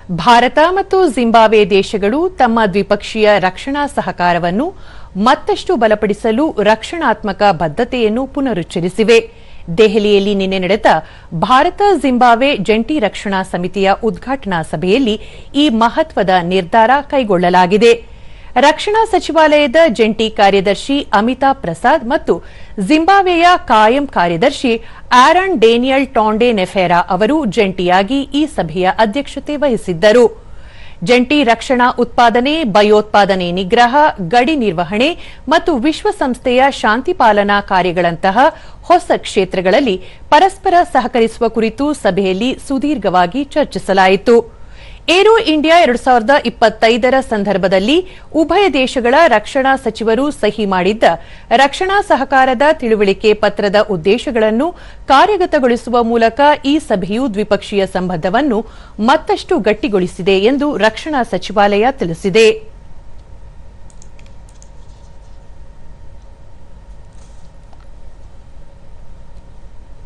ಭಾರತ ಮತ್ತು ಜಿಂಬಾಬ್ವೆ ದೇಶಗಳು ತಮ್ಮ ದ್ವಿಪಕ್ಷೀಯ ರಕ್ಷಣಾ ಸಹಕಾರವನ್ನು ಮತ್ತಷ್ಟು ಬಲಪಡಿಸಲು ರಕ್ಷಣಾತ್ಮಕ ಬದ್ಧತೆಯನ್ನು ಪುನರುಚ್ಚರಿಸಿವೆ. ದೆಹಲಿಯಲ್ಲಿ ನಿನ್ನೆ ನಡೆದ ಭಾರತ ಜಿಂಬಾಬ್ವೆ ಜಂಟಿ ರಕ್ಷಣಾ ಸಮಿತಿಯ ಉದ್ಘಾಟನಾ ಸಭೆಯಲ್ಲಿ ಈ ಮಹತ್ವದ ನಿರ್ಧಾರ ಕೈಗೊಳ್ಳಲಾಗಿದೆ. ರಕ್ಷಣಾ ಸಚಿವಾಲಯದ ಜಂಟಿ ಕಾರ್ಯದರ್ಶಿ ಅಮಿತಾಬ್ ಪ್ರಸಾದ್ ಮತ್ತು ಜಿಂಬಾಬ್ವೆಯ ಕಾಯಂ ಕಾರ್ಯದರ್ಶಿ ಆರನ್ ಡೇನಿಯಲ್ ಟಾಂಡೆ ನೆಫೆರಾ ಅವರು ಜಂಟಿಯಾಗಿ ಈ ಸಭೆಯ ಅಧ್ಯಕ್ಷತೆ ವಹಿಸಿದ್ದರು. ಜಂಟಿ ರಕ್ಷಣಾ ಉತ್ಪಾದನೆ, ಭಯೋತ್ಪಾದನೆ ನಿಗ್ರಹ, ಗಡಿ ನಿರ್ವಹಣೆ ಮತ್ತು ವಿಶ್ವಸಂಸ್ಥೆಯ ಶಾಂತಿ ಪಾಲನಾ ಕಾರ್ಯಗಳಂತಹ ಹೊಸ ಕ್ಷೇತ್ರಗಳಲ್ಲಿ ಪರಸ್ಪರ ಸಹಕರಿಸುವ ಕುರಿತು ಸಭೆಯಲ್ಲಿ ಸುದೀರ್ಘವಾಗಿ ಚರ್ಚಿಸಲಾಯಿತು. ಏರೋ ಇಂಡಿಯಾ 2025ರ ಸಂದರ್ಭದಲ್ಲಿ ಉಭಯ ದೇಶಗಳ ರಕ್ಷಣಾ ಸಚಿವರು ಸಹಿ ಮಾಡಿದ್ದ ರಕ್ಷಣಾ ಸಹಕಾರದ ತಿಳುವಳಿಕೆ ಪತ್ರದ ಉದ್ದೇಶಗಳನ್ನು ಕಾರ್ಯಗತಗೊಳಿಸುವ ಮೂಲಕ ಈ ಸಭೆಯು ದ್ವಿಪಕ್ಷೀಯ ಸಂಬಂಧವನ್ನು ಮತ್ತಷ್ಟು ಗಟ್ಟಿಗೊಳಿಸಿದೆ ಎಂದು ರಕ್ಷಣಾ ಸಚಿವಾಲಯ ತಿಳಿಸಿದೆ.